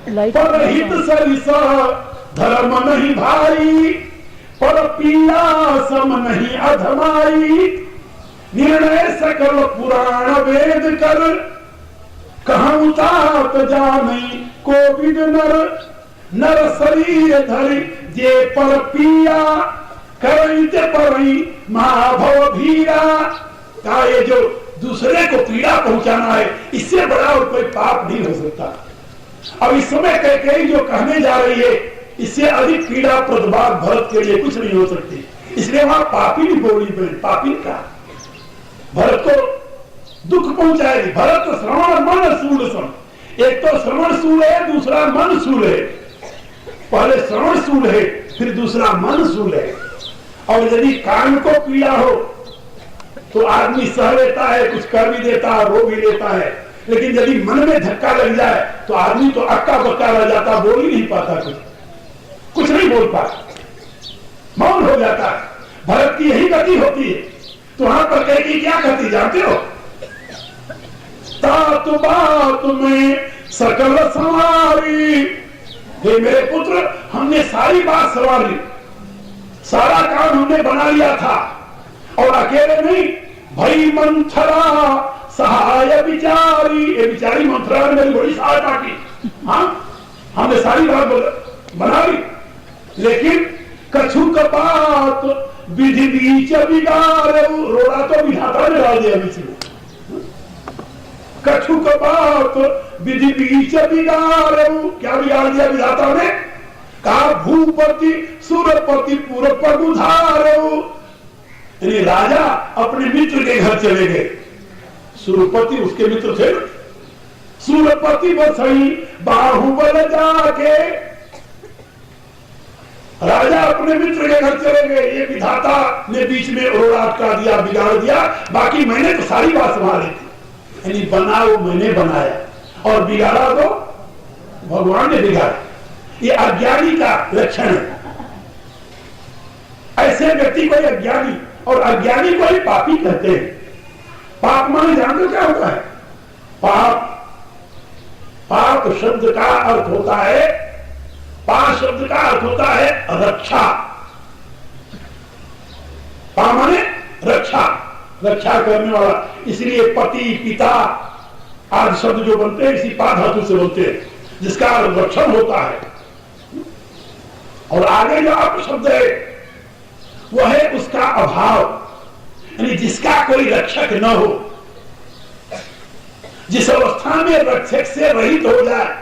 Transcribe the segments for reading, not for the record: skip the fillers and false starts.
परहित सरिसा धर्म नहीं भाई, पर पीड़ा सम नहीं अधमाई। निर्णय सकल पुराण वेद कर, कहूँ तात जाने कोविद नर। नर शरीर धरि जे पर पीड़ा, करते परई महाभव भीरा। का ये जो दूसरे को पीड़ा पहुंचाना है, इससे बड़ा और कोई पाप नहीं हो सकता। अब इस समय कैकेयी जो कहने जा रही है, इससे अधिक पीड़ा प्रदबाद भरत के लिए कुछ नहीं हो सकती। इसलिए वहां पापी नहीं बोली, पापी का भरत को दुख पहुंचाएगी। भरत तो श्रवण मन सूल सम, एक तो श्रवण सूल है, दूसरा मन सूल है। पहले श्रवण सूल है, फिर दूसरा मन सूल है। और यदि कान को पीड़ा हो तो आदमी सह लेता है, कुछ कर भी देता है, रो भी लेता है। लेकिन यदि मन में धक्का लग जाए तो आदमी तो अक्का बक्का रह जाता, बोल ही नहीं पाता, कुछ नहीं बोल पाता, मौन हो जाता है। भरत की यही गति होती है। तो वहां पर कैकेयी क्या कहती जानते हो? तात बात में सकल संवारी। हे मेरे पुत्र, हमने सारी बात संवार ली, सारा काम हमने बना लिया था। और अकेले नहीं, भई मंथरा सहाय विचारी। ये विचारी मंथरा ने मेरी बड़ी सहायता की। हाँ, हमने सारी बात बना ली, लेकिन कछुक बात विधि बीच बिगाड़े। रोड़ा तो विधाता ने डाल दिया बीच में। कछुक बात विधि बीच बिगाड़े। क्या बिगाड़ दिया विधाता ने? कहा भूपति सुरपति पूर्व पर उधारे। राजा अपने मित्र के घर चले गए। सुरपति उसके मित्र थे। सुरपति बसई बाहुबल जाके, राजा अपने मित्र के घर चले गए। ये विधाता ने बीच में रोड़ा अटका दिया, बिगाड़ दिया। बाकी मैंने तो सारी बात संभाली थी। यानी बनाओ मैंने बनाया और बिगाड़ा तो भगवान ने बिगाड़ा। ये अज्ञानी का लक्षण है। ऐसे व्यक्ति को अज्ञानी, और अज्ञानी को ही पापी कहते हैं। पाप माने जानते क्या होता है? पाप शब्द का अर्थ होता है, पाप शब्द का अर्थ होता है रक्षा। पाप माने रक्षा, रक्षा करने वाला। इसलिए पति पिता आदि शब्द जो बनते हैं इसी पा धातु से बनते हैं, जिसका रक्षण होता है। और आगे जो आप शब्द है वह है उसका अभाव, यानी जिसका कोई रक्षक न हो, जिस अवस्था में रक्षक से रहित हो जाए,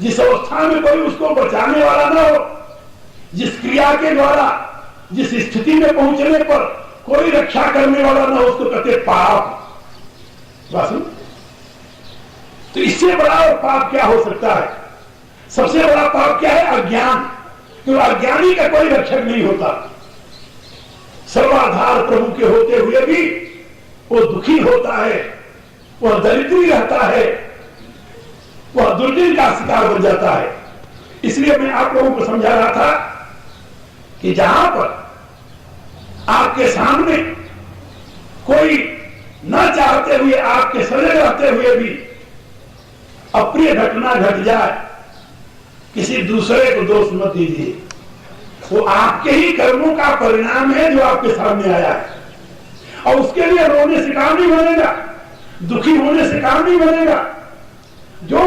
जिस अवस्था में कोई उसको बचाने वाला न हो, जिस क्रिया के द्वारा जिस स्थिति में पहुंचने पर कोई रक्षा करने वाला न हो, उसको कहते पाप। तो इससे बड़ा और पाप क्या हो सकता है? सबसे बड़ा पाप क्या है? अज्ञान। तो अज्ञानी का कोई रक्षक नहीं होता। सर्वाधार प्रभु के होते हुए भी वो दुखी होता है, वह दरिद्री रहता है, वह दुर्दिन का शिकार बन जाता है। इसलिए मैं आप लोगों को समझा रहा था कि जहां पर आपके सामने कोई न चाहते हुए, आपके सजग रहते हुए भी अप्रिय घटना घट जाए, किसी दूसरे को दोष मत दीजिए। वो आपके ही कर्मों का परिणाम है जो आपके सामने आया है। और उसके लिए रोने से काम नहीं बनेगा, दुखी होने से काम नहीं बनेगा। जो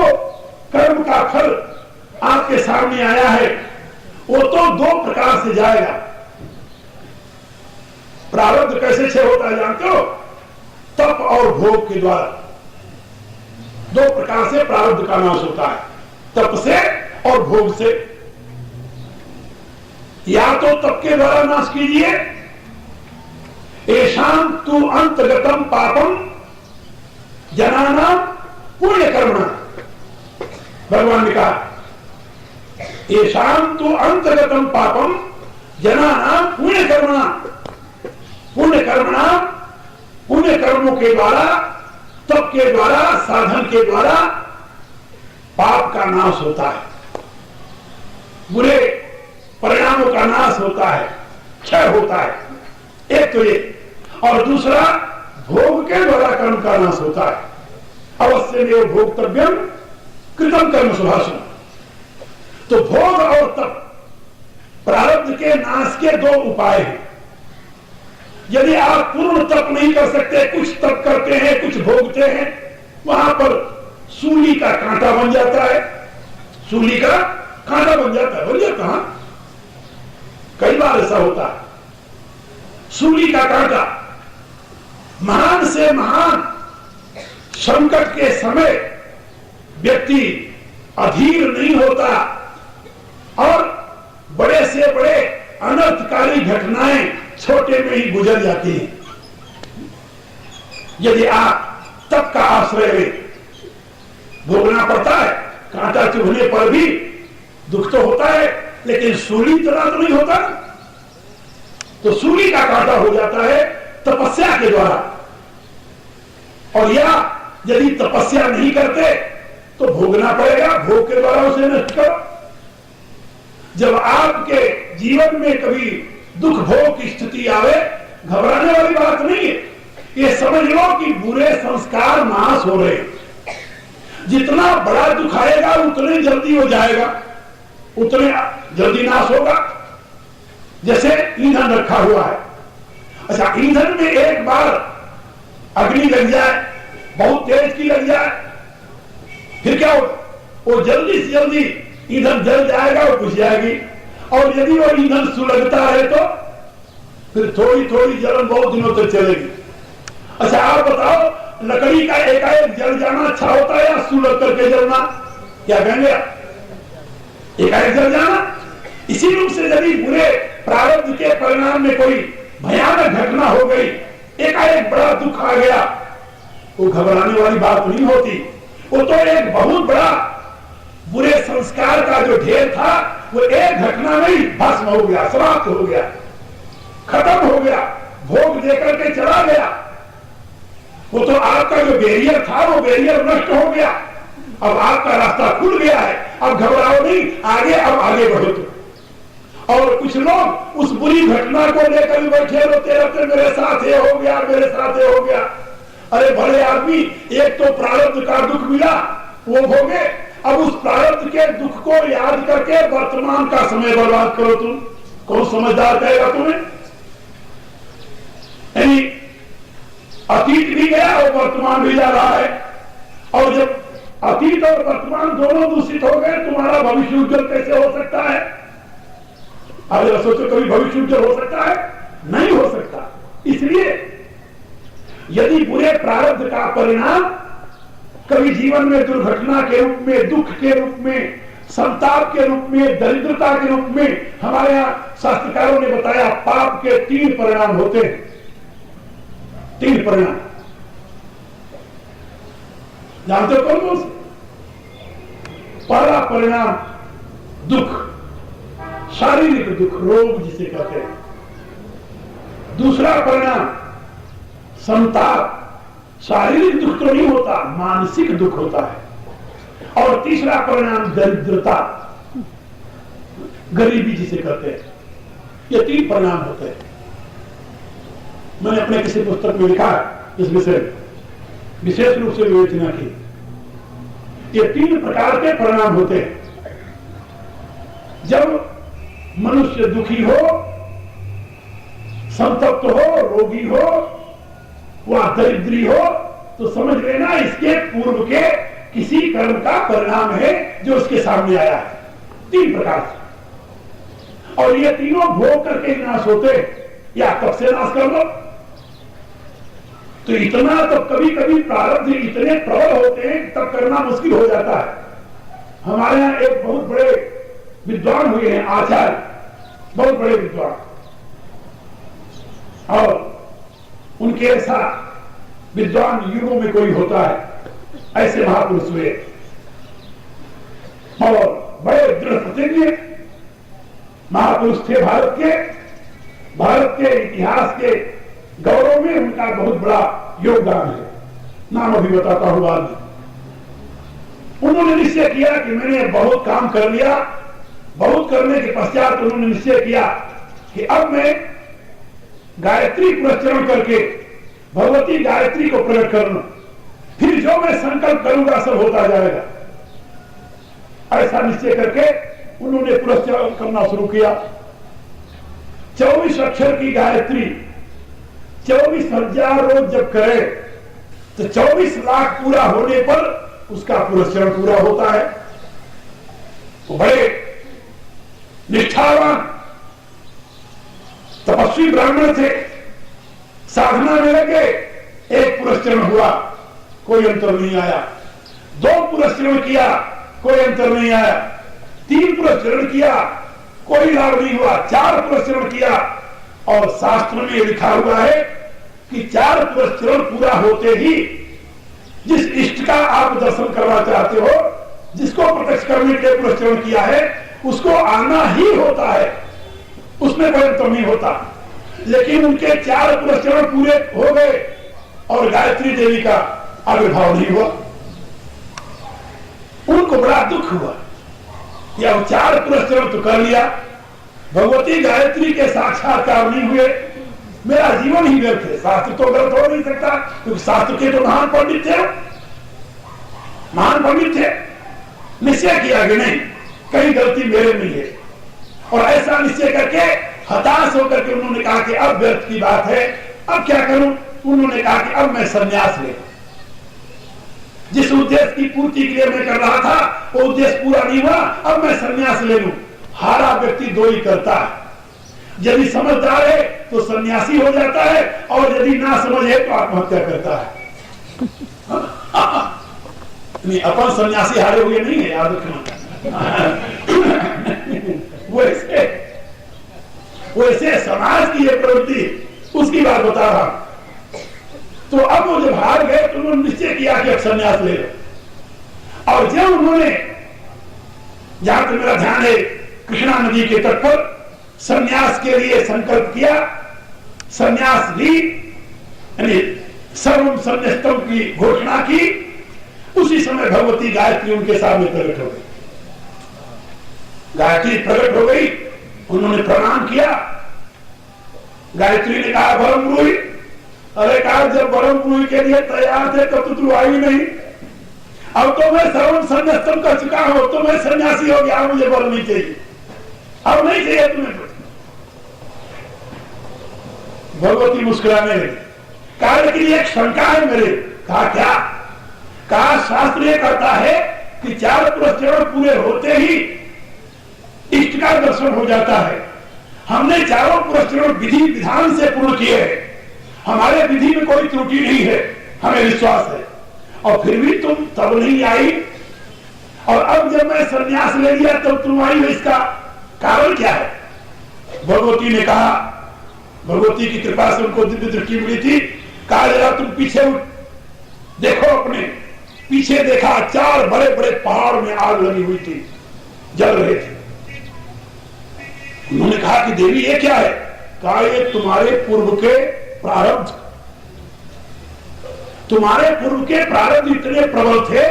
कर्म का फल आपके सामने आया है वो तो दो प्रकार से जाएगा। प्रारब्ध कैसे क्षय होता है जानते हो? तप और भोग के द्वारा। दो प्रकार से प्रारब्ध का नाश होता है, तप से और भोग से। या तो तप के द्वारा नाश कीजिए, एशाम तु अंतगतम पापम जनाना पुण्य कर्मणा। भगवान ने कहा एशाम तु अंतगतम पापम जनाना पुण्य कर्मणा। पुण्य कर्मणा, पुण्य कर्मों के द्वारा, तप के द्वारा, साधन के द्वारा पाप का नाश होता है, बुरे परिणामों का नाश होता है, क्षय होता है। एक तो ये, और दूसरा भोग के द्वारा कर्म का नाश होता है। अवश्य में भोक्तव्यम कृतम कर्म सुभाषण। तो भोग और तप, प्रारब्ध के नाश के दो उपाय हैं। यदि आप पूर्ण तप नहीं कर सकते, कुछ तप करते हैं, कुछ भोगते हैं, वहां पर सूली का कांटा बन जाता है, सूली का कांटा बन जाता है। बोलिए कहां, कई बार ऐसा होता है। सूली का कांटा, महान से महान संकट के समय व्यक्ति अधीर नहीं होता और बड़े से बड़े अनर्थकारी घटनाएं छोटे में ही गुजर जाती हैं। यदि आप तप का आश्रय लें, भोगना पड़ता है, कांटा चुभने पर भी दुख तो होता है, लेकिन सूली तरह तो नहीं होता। तो सूली का कांटा हो जाता है तपस्या के द्वारा। और या यदि तपस्या नहीं करते तो भोगना पड़ेगा, भोग के द्वारा उसे नष्ट करो। जब आपके जीवन में कभी दुख भोग की स्थिति आवे, घबराने वाली बात नहीं है। ये समझ लो कि बुरे संस्कार नाश हो रहे। जितना बड़ा दुख आएगा उतने जल्दी हो जाएगा, उतने जल्दी नाश होगा। जैसे ईंधन रखा हुआ है, अच्छा ईंधन में एक बार अग्नि लग जाए, बहुत तेज की लग जाए, फिर क्या होगा? वो जल्दी से जल्दी ईंधन जल जाएगा और बुझ जाएगी। और यदि वो ईंधन सुलगता है तो फिर थोड़ी थोड़ी जलन बहुत दिनों तक चलेगी। अच्छा आप बताओ, लकड़ी का एकाएक जल जाना अच्छा होता है या सुलग करके जलना? क्या कहेंगे? एकाएक जल जाना। इसी रूप से यदि बुरे प्रारब्ध के परिणाम में कोई भयानक घटना हो गई, एकाएक बड़ा दुख आ गया, वो घबराने वाली बात नहीं होती। वो तो एक बहुत बड़ा बुरे संस्कार का जो ढेर था वो एक घटना में ही भस्म हो गया, समाप्त हो गया, खत्म हो गया, भोग देकर के चला गया। वो तो आपका जो बैरियर था वो बैरियर नष्ट हो गया। अब आपका रास्ता खुल गया है, अब घबराओ नहीं, आगे अब आगे बढ़ो तुम। और कुछ लोग उस बुरी घटना को लेकर बैठे रोते रहते, मेरे साथ ये हो गया, मेरे साथ ये हो गया। अरे बड़े आदमी, एक तो प्रारब्ध का दुख मिला वो भोगे, अब उस प्रारब्ध के दुख को याद करके वर्तमान का समय बर्बाद करो तुम। कौन समझदार कहेगा तुम्हें? यानी अतीत भी गया और वर्तमान भी जा रहा है, और जब अतीत और वर्तमान दोनों दूषित हो गए, तुम्हारा भविष्य उज्जवल कैसे हो सकता है? अगर सोचो कभी भविष्य उज्जवल हो सकता है? नहीं हो सकता। इसलिए यदि बुरे प्रारब्ध का परिणाम कभी जीवन में दुर्घटना के रूप में, दुख के रूप में, संताप के रूप में, दरिद्रता के रूप में, हमारे यहाँ शास्त्रकारों ने बताया पाप के 3 परिणाम होते हैं। 3 परिणाम जानते हो कौन कौन से? पहला परिणाम दुख, शारीरिक दुख, रोग जिसे कहते हैं। दूसरा परिणाम संताप, शारीरिक दुख तो नहीं होता, मानसिक दुख होता है। और तीसरा परिणाम दरिद्रता, गरीबी जिसे कहते हैं। ये 3 परिणाम होते हैं। मैंने अपने किसी पुस्तक में लिखा है इस विषय में, विशेष रूप से विवेचना की। ये 3 प्रकार के परिणाम होते हैं। जब मनुष्य दुखी हो, संतप्त हो, रोगी हो, वह दरिद्री हो, तो समझ लेना इसके पूर्व के किसी कर्म का परिणाम है जो उसके सामने आया है। 3 प्रकार से, और ये तीनों भोग करके नाश होते, या तब से नाश कर लो। तो इतना तब कभी कभी प्रारब्ध इतने प्रबल होते हैं तब करना मुश्किल हो जाता है। हमारे यहाँ एक बहुत बड़े विद्वान हुए हैं, आचार्य, बहुत बड़े विद्वान, और उनके ऐसा विद्वान युगों में कोई होता है, ऐसे महापुरुष हुए और बड़े दृढ़ प्रतिज्ञ महापुरुष थे। भारत के इतिहास के गौरव में उनका बहुत बड़ा योगदान है। नाम अभी बताता हूं बाद में। उन्होंने निश्चय किया कि मैंने बहुत काम कर लिया। बहुत करने के पश्चात उन्होंने निश्चय किया कि अब मैं गायत्री पुरस्चरण करके भगवती गायत्री को प्रकट करना, फिर जो मैं संकल्प करूंगा सब होता जाएगा। ऐसा निश्चय करके उन्होंने पुरस्कार करना शुरू किया। 24 अक्षर की गायत्री 24,000 रोज जब करे तो 24 लाख पूरा होने पर उसका पुरस्कार पूरा होता है। वो बड़े निष्ठावान तपस्वी ब्राह्मण थे, साधना में लगे। एक पुरस्कार हुआ, कोई अंतर नहीं आया। 2 पुरस्कार किया, कोई अंतर नहीं आया। 3 पुरस्कार किया, कोई लाभ नहीं हुआ। 4 पुरस्कार किया, और शास्त्र में लिखा हुआ है कि 4 पुरस्कार पूरा होते ही जिस इष्ट का आप दर्शन करना चाहते हो, जिसको प्रत्यक्ष करने के पुरस्कार किया है, उसको आना ही होता है, उसमें कोई अंतर नहीं होता। लेकिन उनके 4 पुरस्कार पूरे हो गए और गायत्री देवी का आविर्भाव नहीं हुआ। उनको बड़ा दुख हुआ, या 4 पुरस्कार तो कर लिया, भगवती गायत्री के साक्षात्कार नहीं हुए, मेरा जीवन ही व्यर्थ है। शास्त्र तो गलत हो नहीं सकता, क्योंकि शास्त्र के तो महान पंडित थे, महान पंडित थे। निश्चय किया कि नहीं, कहीं गलती मेरे में है, और ऐसा निश्चय करके हताश होकर के उन्होंने कहा कि अब व्यर्थ की बात है, अब क्या करूं। उन्होंने कहा कि अब मैं संन्यास ले, जिस उद्देश्य की पूर्ति के लिए मैं कर रहा था वो उद्देश्य पूरा नहीं हुआ, अब मैं संन्यास ले लूं। हारा व्यक्ति 2 ही करता है, यदि समझदार है तो सन्यासी हो जाता है, और यदि ना समझे तो आत्महत्या करता है। नहीं, अपन सन्यासी हारे हुए नहीं है, याद रखना। वैसे समाज की ये प्रवृत्ति, उसकी बात बता रहा हूं। तो अब वो जब हार गए तो उन्होंने निश्चय किया कि अब संन्यास ले लो। और जब उन्होंने, जहां तक मेरा ध्यान है, कृष्णा नदी के तट पर संन्यास के लिए संकल्प किया, संन्यास ली, यानी सर्वम संन्यस्तम की घोषणा की, उसी समय भगवती गायत्री उनके सामने प्रकट हो गई। गायत्री प्रकट हो गई, उन्होंने प्रणाम किया। गायत्री ने कहा, परम पुरुष, अरे कहा जब परम पुरुष के लिए तैयार थे तब तो तू आई नहीं, अब तो मैं सर्वम संन्यस्तम कर चुका हूं, तो मैं सन्यासी हो गया, मुझे वर नहीं चाहिए, अब नहीं चाहिए तुम्हें कुछ। भगवती मुस्कुराने लगी, कहा लेकिन एक शंका है मेरे। कहा क्या? कहा शास्त्र ये कहता है कि 4 पुरस्कार पूरे होते ही इष्ट का दर्शन हो जाता है। हमने 4 पुरस्कार विधि विधान से पूर्ण किए हैं, हमारे विधि में कोई त्रुटि नहीं है, हमें विश्वास है, और फिर भी तुम तब नहीं आई, और अब जब मैं संन्यास ले लिया तब तुम आई हो, इसका कारण क्या है? भगवती ने कहा, भगवती की कृपा से उनको दिव्य दृष्टि मिली थी। कहा जरा तुम पीछे उठ, देखो अपने पीछे। देखा 4 बड़े बड़े पहाड़ में आग लगी हुई थी, जल रहे थे। उन्होंने कहा कि देवी ये क्या है? कहा ये तुम्हारे पूर्व के प्रारब्ध, तुम्हारे पूर्व के प्रारब्ध इतने प्रबल थे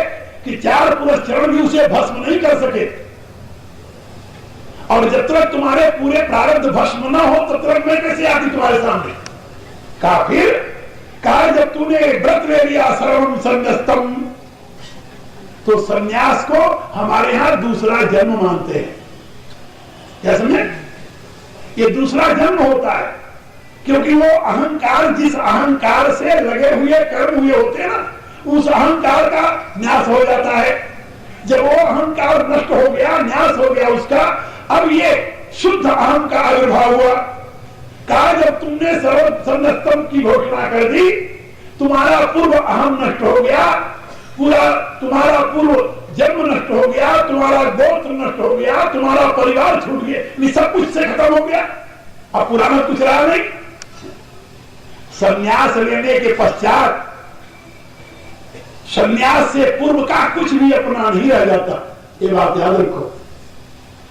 कि 4 पुरस्कार भी उसे भस्म नहीं कर सके, और जब तक तुम्हारे पूरे प्रारब्ध भस्म न हो तब तक मैं कैसे आती तुम्हारे सामने? कहा फिर? कहा जब तूने व्रत ले लिया सर्वम संन्यस्तम, तो संन्यास को हमारे यहां दूसरा जन्म मानते हैं। क्या समझे? ये दूसरा जन्म होता है, क्योंकि वो अहंकार, जिस अहंकार से लगे हुए कर्म हुए होते हैं ना, उस अहंकार का न्यास हो जाता है। जब वो अहंकार नष्ट हो गया, न्यास हो गया उसका, अब ये शुद्ध अहम का आविर्भाव हुआ। कहा जब तुमने सर्व संन्यस्तम की घोषणा कर दी, तुम्हारा पूर्व अहम नष्ट हो गया, पूरा तुम्हारा पूर्व जन्म नष्ट हो गया, तुम्हारा गोत्र नष्ट हो गया, तुम्हारा परिवार छूट गया, ये सब कुछ से खत्म हो गया, अब पुराना कुछ रहा नहीं। संन्यास लेने के पश्चात संन्यास से पूर्व का कुछ भी अपना नहीं रह जाता, ये बात याद रखो,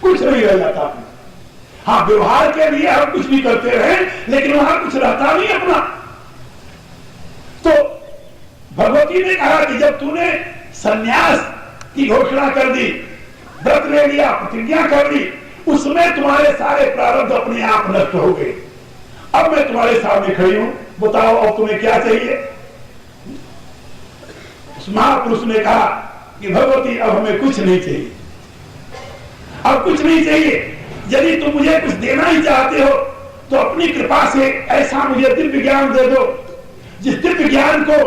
कुछ नहीं रह जाता। हाँ, व्यवहार के लिए हम कुछ भी करते रहे, लेकिन वहां कुछ रहता नहीं अपना। तो भगवती ने कहा कि जब तूने संन्यास की घोषणा कर दी, व्रत ले लिया, प्रतिज्ञा कर दी, उसमें तुम्हारे सारे प्रारब्ध अपने आप नष्ट हो गए। अब मैं तुम्हारे सामने खड़ी हूं, बताओ अब तुम्हें क्या चाहिए? उस महापुरुष ने कहा कि भगवती अब हमें कुछ नहीं चाहिए, अब कुछ नहीं चाहिए। यदि तुम मुझे कुछ देना ही चाहते हो तो अपनी कृपा से ऐसा मुझे दिव्य ज्ञान दे दो, जिस दिव्य ज्ञान को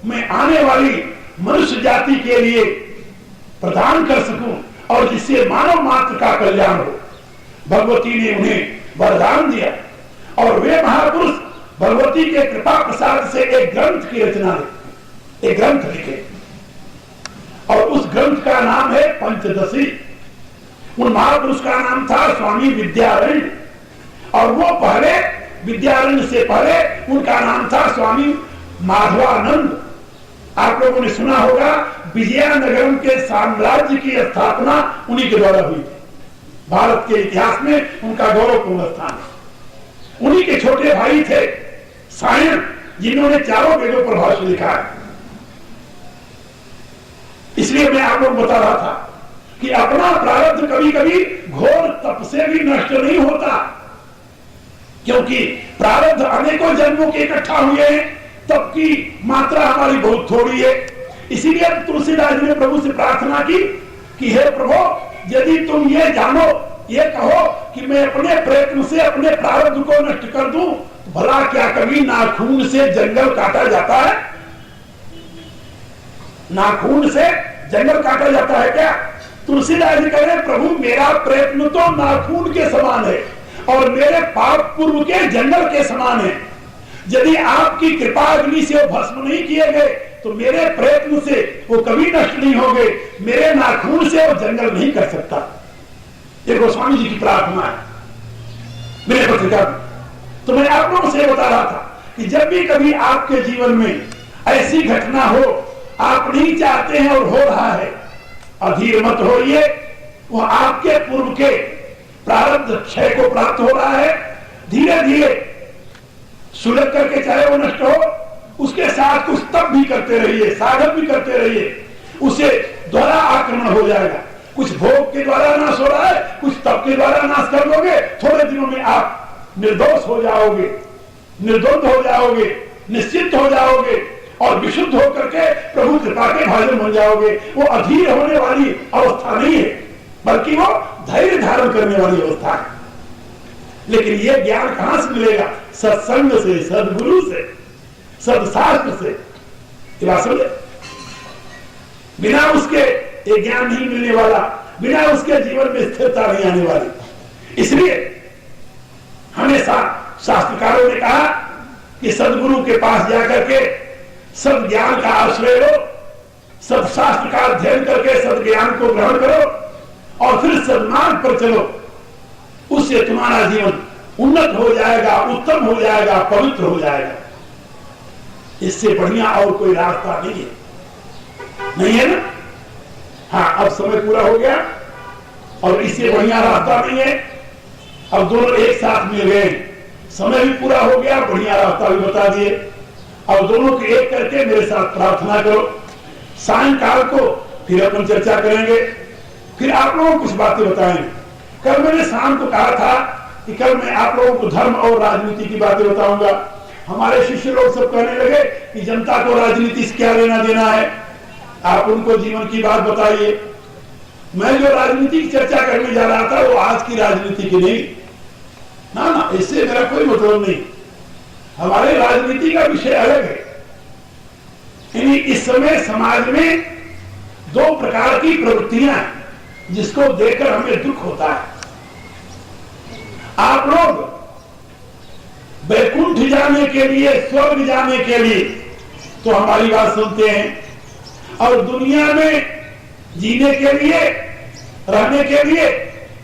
मैं आने वाली मनुष्य जाति के लिए प्रदान कर सकूं और जिससे मानव मात्र का कल्याण हो। भगवती ने उन्हें वरदान दिया और वे महापुरुष भगवती के कृपा प्रसाद से एक ग्रंथ की रचना लिखे, एक ग्रंथ लिखे और उस ग्रंथ का नाम है पंचदशी। उन महापुरुष का नाम था स्वामी विद्यारण्य और वो पहले विद्यारण्य से पहले उनका नाम था स्वामी माधवानंद। आप लोगों ने सुना होगा विजयनगरम के साम्राज्य की स्थापना उन्हीं के द्वारा हुई थी। भारत के इतिहास में उनका गौरवपूर्ण स्थान है। उन्हीं के छोटे भाई थे सायण, जिन्होंने चारों वेदों पर भाष्य लिखा है। इसलिए मैं आप लोग बता रहा था कि अपना प्रारब्ध कभी कभी घोर तप से भी नष्ट नहीं होता, क्योंकि प्रारब्ध अनेकों जन्मों के इकट्ठा हुए हैं, तप की मात्रा हमारी बहुत थोड़ी है। इसीलिए तुलसीदास जी ने प्रभु से प्रार्थना की कि हे प्रभु, यदि तुम ये जानो, ये कहो कि मैं अपने प्रयत्न से अपने प्रारब्ध को नष्ट कर दूं, तो भला क्या कभी नाखून से जंगल काटा जाता है? नाखून से जंगल काटा जाता है क्या? तुलसीदास जी कह रहे प्रभु मेरा प्रयत्न तो नाखून के समान है और मेरे पाप पूर्व के जंगल के समान है। यदि आपकी कृपा अग्नि से वो भस्म नहीं किए गए तो मेरे प्रयत्न से वो कभी नष्ट नहीं हो गए, मेरे नाखून से वो जंगल नहीं कर सकता। ये गोस्वामी जी की प्रार्थना है मेरे पत्रिका में। तो मैं आप लोगों से बता रहा था कि जब भी कभी आपके जीवन में ऐसी घटना हो, आप नहीं चाहते हैं और हो रहा है, अधीर मत होइए। वो आपके पूर्व के प्रारब्ध क्षय को प्राप्त हो रहा है। धीरे धीरे सुलग करके चाहे वो नष्ट हो, उसके साथ कुछ तप भी करते रहिए, साधन भी करते रहिए, उसे द्वारा आक्रमण हो जाएगा। कुछ भोग के द्वारा नाश हो रहा है, कुछ तप के द्वारा नाश कर लोगे। थोड़े दिनों में आप निर्दोष हो जाओगे, निर्द्वंद हो जाओगे, निश्चित हो जाओगे और विशुद्ध होकर के प्रभु कृपा के भाजन बन जाओगे। वो अधीर होने वाली अवस्था नहीं है, बल्कि वो धैर्य धारण करने वाली अवस्था है। लेकिन ये ज्ञान कहां से मिलेगा? सत्संग से, सदगुरु से, सदशास्त्र से। ये बात समझे? बिना उसके ये ज्ञान नहीं मिलने वाला, बिना उसके जीवन में स्थिरता नहीं आने वाली। इसलिए हमेशा शास्त्रकारों ने कहा कि सदगुरु के पास जाकर के सद ज्ञान का आश्रय लो, सदशास्त्र का अध्ययन करके सद ज्ञान को ग्रहण करो और फिर सन्मार्ग पर चलो। उससे तुम्हारा जीवन उन्नत हो जाएगा, उत्तम हो जाएगा, पवित्र हो जाएगा। इससे बढ़िया और कोई रास्ता नहीं है, नहीं है ना? हाँ, अब समय पूरा हो गया और इससे बढ़िया रास्ता नहीं है। अब दोनों एक साथ मिल गए, समय भी पूरा हो गया, बढ़िया रास्ता भी बता दिए। अब दोनों के एक करके मेरे साथ प्रार्थना करो। सायंकाल को फिर अपन चर्चा करेंगे, फिर आप लोगों को कुछ बातें बताएंगे। कल मैंने शाम को कहा था कि कल मैं आप लोगों को धर्म और राजनीति की बातें बताऊंगा। हमारे शिष्य लोग सब कहने लगे कि जनता को राजनीति से क्या लेना देना है, आप उनको जीवन की बात बताइए। मैं जो राजनीति की चर्चा करने जा रहा था वो आज की राजनीति की नहीं, ना, इससे मेरा कोई मतलब नहीं। हमारे राजनीति का विषय अलग है। यानी इस समय समाज में दो प्रकार की प्रवृत्तियां हैं जिसको देखकर हमें दुख होता है। आप लोग वैकुंठ जाने के लिए, स्वर्ग जाने के लिए तो हमारी बात सुनते हैं, और दुनिया में जीने के लिए, रहने के लिए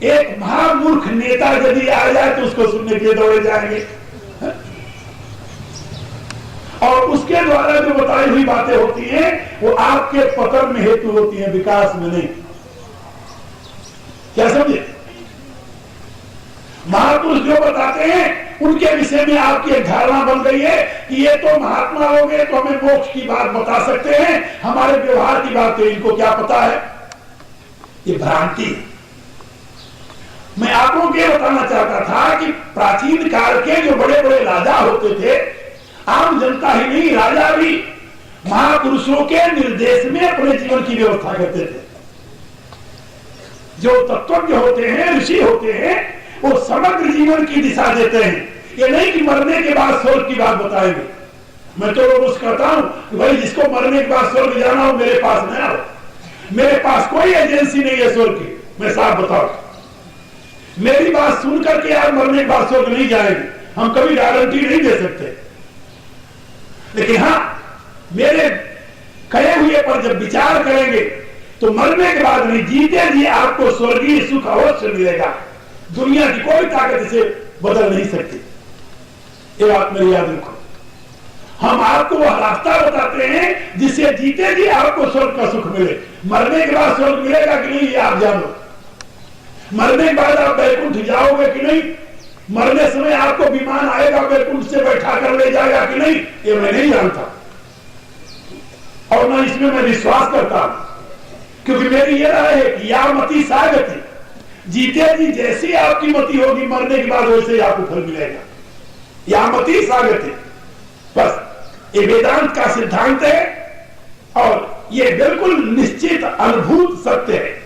एक महामूर्ख नेता यदि आ जाए तो उसको सुनने के लिए दौड़े जाएंगे और उसके द्वारा जो बताई हुई बातें होती हैं वो आपके पतन में हेतु होती हैं, विकास में नहीं। क्या समझे? महापुरुष जो बताते हैं उनके विषय में आपकी एक धारणा बन गई है कि ये तो महात्मा हो गए तो हमें मोक्ष की बात बता सकते हैं, हमारे व्यवहार की बातें इनको क्या पता है। ये भ्रांति। मैं आप लोगों को बताना चाहता था कि प्राचीन काल के जो बड़े बड़े राजा होते थे, आम जनता ही नहीं, राजा भी महापुरुषों के निर्देश में अपने जीवन की व्यवस्था करते थे। जो तत्वज्ञ होते हैं, ऋषि होते हैं, वो समग्र जीवन की दिशा देते हैं। ये नहीं कि मरने के बाद स्वर्ग की बात बताएंगे। मैं तो रोज कहता हूं कि भाई जिसको मरने के बाद स्वर्ग जाना हो मेरे पास न आओ। मेरे पास कोई एजेंसी नहीं है स्वर्ग की, मैं साफ बताऊं। मेरी बात सुन करके आप मरने के बाद स्वर्ग नहीं जाएंगे, हम कभी गारंटी नहीं दे सकते। लेकिन हाँ, मेरे कहे हुए पर जब विचार करेंगे तो मरने के बाद नहीं, जीते जी आपको स्वर्गीय सुख अवश्य मिलेगा। दुनिया की कोई ताकत इसे बदल नहीं सकती, ये बात मेरी याद रखो। हम आपको वह रास्ता बताते हैं जिससे जीते जी आपको स्वर्ग का सुख मिले। मरने के बाद स्वर्ग मिलेगा कि नहीं ये आप जानो। मरने के बाद आप वैकुंठ जाओगे कि नहीं, मरने समय आपको विमान आएगा वैकुंठ से बैठा कर ले जाएगा कि नहीं, ये मैं नहीं जानता और न इसमें मैं विश्वास करता हूं। क्योंकि मेरी यह राय है कि या मति सागति, जीते जी जैसी आपकी मति होगी मरने के बाद वैसे ही आपको फल मिलेगा। या मति सागति, बस ये वेदांत का सिद्धांत है और ये बिल्कुल निश्चित अनुभूत सत्य है।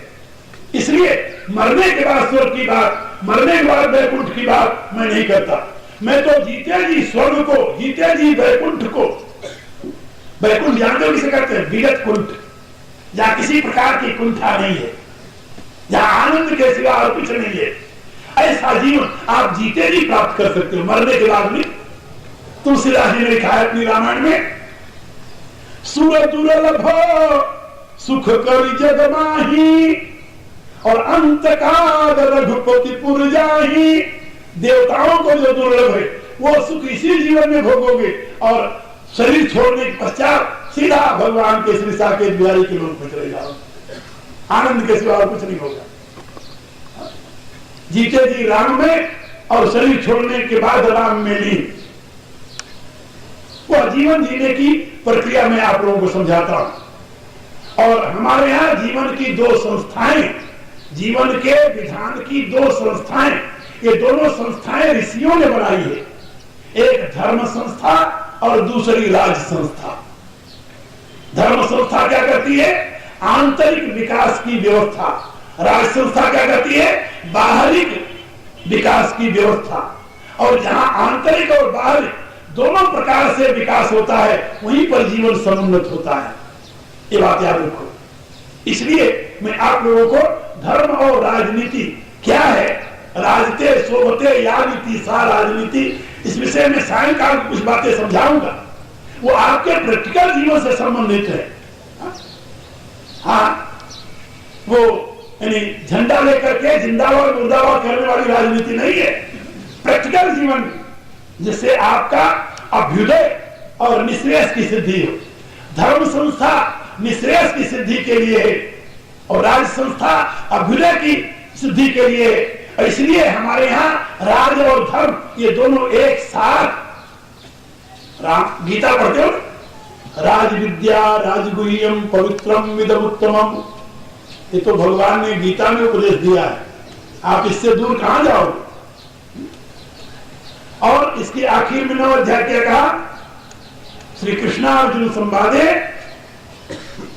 इसलिए मरने के बाद स्वर्ग की बात, मरने के बाद वैकुंठ की बात मैं नहीं करता। मैं तो जीते जी स्वर्ग को, जीते जी वैकुंठ को, वैकुंठ जानते हो किसे कहते हैं? विगत कुंठ, जहां किसी प्रकार की कुंठा नहीं है, जहां आनंद के सिवा और कुछ नहीं है। ऐसा जीवन आप जीते जी प्राप्त कर सकते हो, मरने के बाद नहीं। तुलसीदास जी ने लिखा है अपनी रामायण में, सुर दुर्लभ सुख कर जग माही और अंत काल रघुपति पुर जाही। देवताओं को जो दुर्लभ है वो सुख इसी जीवन में भोगोगे और शरीर छोड़ने के पश्चात सीधा भगवान के श्री साकेत बिहारी के लोग में चले जाओ। आनंद के सिवा कुछ नहीं होगा। जीते जी राम में और शरीर छोड़ने के बाद राम में लीन, वह जीवन जीने की प्रक्रिया में आप लोगों को समझाता हूं। और हमारे यहां जीवन की दो संस्थाएं, जीवन के विधान की दो संस्थाएं, ये दोनों संस्थाएं ऋषियों ने बनाई है। एक धर्म संस्था और दूसरी राज संस्था। धर्म संस्था क्या करती है? आंतरिक विकास की व्यवस्था। राज संस्था क्या करती है? बाहरी विकास की व्यवस्था। और जहां आंतरिक और बाहरी दोनों प्रकार से विकास होता है वहीं पर जीवन समुन्नत होता है। ये बात याद रखो। इसलिए मैं आप लोगों को धर्म और राजनीति क्या है, राजते सोबते या नीति सा राजनीति, इस विषय में सायंकाल कुछ बातें समझाऊंगा। वो आपके प्रैक्टिकल जीवन से संबंधित है। हाँ, वो यानी झंडा लेकर के जिंदाबाद मुर्दाबाद करने वाली राजनीति नहीं है। प्रैक्टिकल जीवन जिससे आपका अभ्युदय और निश्रेयस की सिद्धि हो। धर्म संस्था निश्रेयस की सिद्धि के लिए है और राज संस्था अभ्युदय की सिद्धि के लिए है। इसलिए हमारे यहाँ राज और धर्म ये दोनों एक साथ, गीता पढ़ते हो, राज विद्या राजगुह्यम पवित्रम विदमुत्तमम, ये तो भगवान ने गीता में उपदेश दिया है। आप इससे दूर कहां जाओगे? और इसके आखिर में 9 अध्याय क्या कहा? श्री कृष्णा अर्जुन संवादे,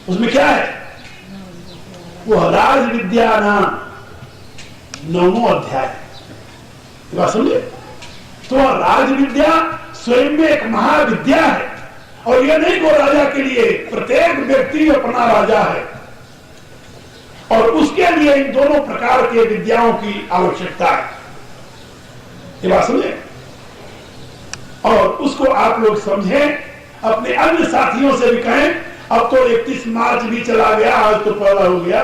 उसमें क्या है? वो राज विद्या नाम 9वां अध्याय, बात समझे? तो राज विद्या स्वयं में एक महाविद्या है और यह नहीं को राजा के लिए, प्रत्येक व्यक्ति अपना राजा है और उसके लिए इन दोनों प्रकार के विद्याओं की आवश्यकता है। ये बात समझे? और उसको आप लोग समझें, अपने अन्य साथियों से भी कहें। अब तो 31 मार्च भी चला गया, आज तो पहला हो गया,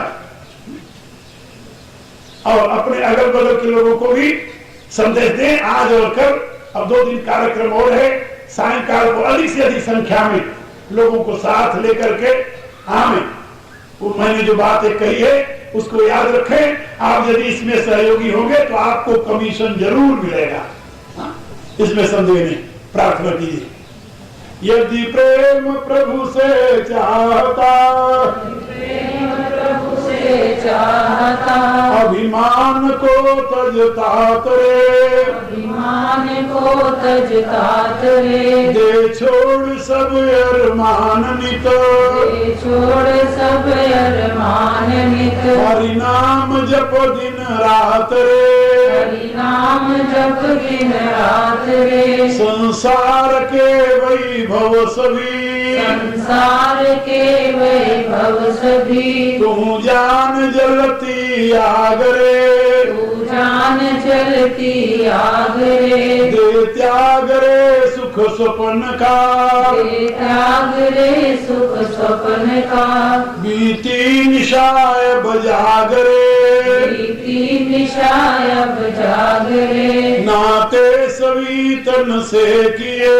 और अपने अगल बगल के लोगों को भी संदेश दें। आज और कल, अब 2 दिन कार्यक्रम और है, सायंकाल को अधिक से अधिक संख्या में लोगों को साथ लेकर के आवे। वो मैंने जो बात कही है उसको याद रखें। आप यदि इसमें सहयोगी होंगे तो आपको कमीशन जरूर मिलेगा, इसमें संदेह नहीं। प्रार्थना कीजिए। यदि प्रेम प्रभु से चाहता, अभिमान को तजता करे, मान को तजतात रे, दे छोड़ सब अरमान नित, दे छोड़ सब अरमान नित, हरि नाम जप दिन रात रे, हरि नाम जप दिन रात रे, संसार के वैभव सभी, संसार के वैभव सभी, तू जान जलती आग रे, तू जान जलती आग रे, दे त्याग रे सुख स्वप्न का, दे त्याग रे सुख स्वप्न का, बीती निशाय बजाग रे, बीती निशाय अब जाग रे, नाते सभी तन से किए,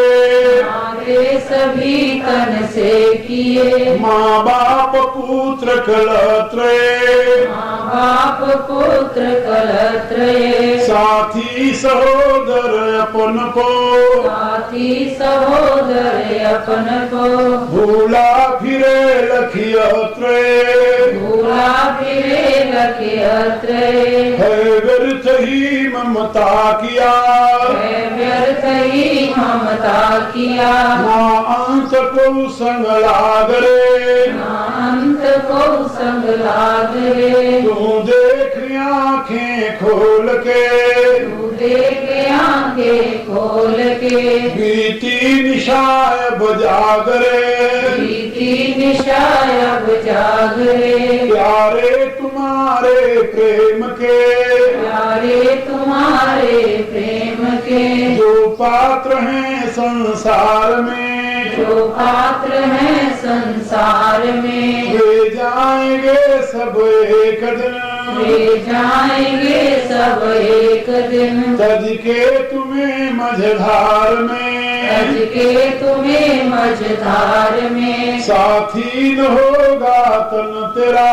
नाते सभी तन से किए, माँ बाप पुत्र कलत्रय, माँ बाप पुत्र कलत्रय, साथी सहोदर अपन को, साथी सहोदर अपन को, भूला फिरे लखियत्रय, भूला फिरे लखियत्रय, है व्यर्थ ही ममता किया, है व्यर्थ ही ममता किया, ना अंत को संग लाग रे, अंत को संग लाग रे, तू देख आंखें खोल के, तू देख आंखें खोल के, बीती निशाय बजाग रे, बीती निशाय अब जाग रे, प्यारे तुम्हारे प्रेम के, प्यारे तुम्हारे प्रेम के, जो पात्र हैं संसार में, जो पात्र हैं संसार में, वे जाएंगे सब एक दिन, वे जाएंगे सब एक दिन, तज के तुम्हें मझधार में, तज के तुम्हें मझधार में, साथी न होगा तन तेरा,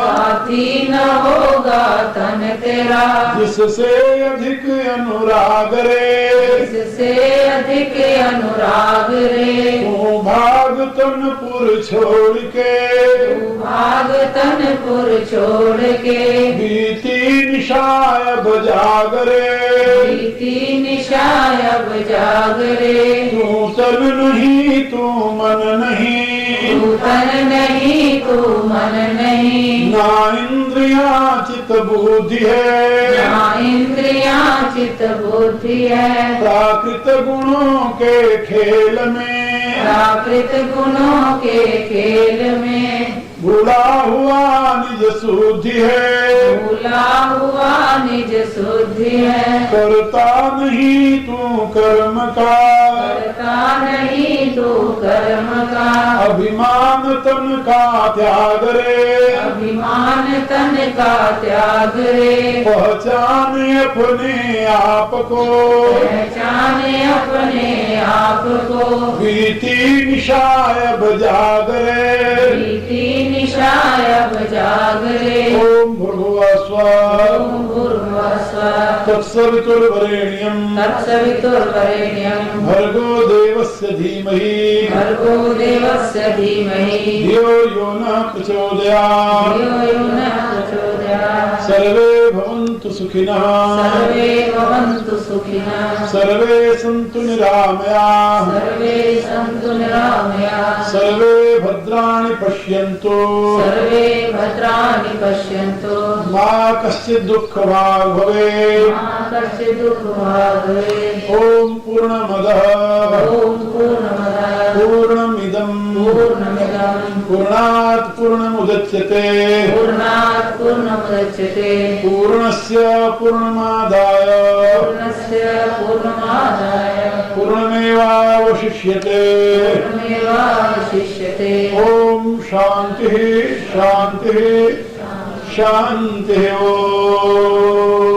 साथी न होगा तन तेरा, जिससे अधिक अनुराग रे, जिससे अधिक अनुराग रे, तू भाग तनपुर छोड़ के, तू भाग तनपुर छोड़ के, बीती निशाय बजाग रे, बीती निशाय अब जाग रे, तू तन नहीं तू मन नहीं, तू तन नहीं तू मन नहीं, ना इंद्रिया चित बुद्धि है, ना इंद्रिया चित बुद्धि है, प्राकृत गुणों के खेल में, प्राकृत गुणों के खेल में, भूला हुआ निज शुद्धि है, भूला हुआ निज शुद्धि है, करता नहीं तू कर्म का, करता नहीं तू कर्म का, अभिमान तन का त्याग रे, अभिमान तन का त्याग रे, पहचान अपने आप को, पहचाने अपने आप को, बीती निशाय बजाग रे, बीती निशाय अब जाग रे, ओम भूर्भुवस्सुः ओम भूर्भुवस्सुः तत्सवितुर्वरेण्यं तत्सवितुर्वरेण्यं भर्गो देवस्य धीमहि भर्गो देवस्य धीमहि धियो यो न प्रचोदयात्, धियो यो न प्रचोदयात्, सर्वे भवन्तु सुखिनः, सर्वे भवन्तु सुखिनः, सर्वे सन्तु निरामयाः, सर्वे सन्तु निरामयाः, सर्वे भद्राणि पश्यन्तु, सर्वे भद्राणि पश्यन्तु, मा कश्चित् दुःखभाग् भवेत्। मा कश्चित् दुःखभाग् भवेत्। ओम पूर्णमदः ॐ पूर्णमदः पूर्णमिदं पूर्णमिदं पूर्णात् पूर्णमुदच्यते, पूर्णात् पूर्णमुदच्यते, पूर्णस्य पूर्णमादाय पूर्णस्य पूर्णमादाय पूर्णमेवावशिष्यते। पूर्णमेवावशिष्यते। ओम शांति शांति शांति। ओम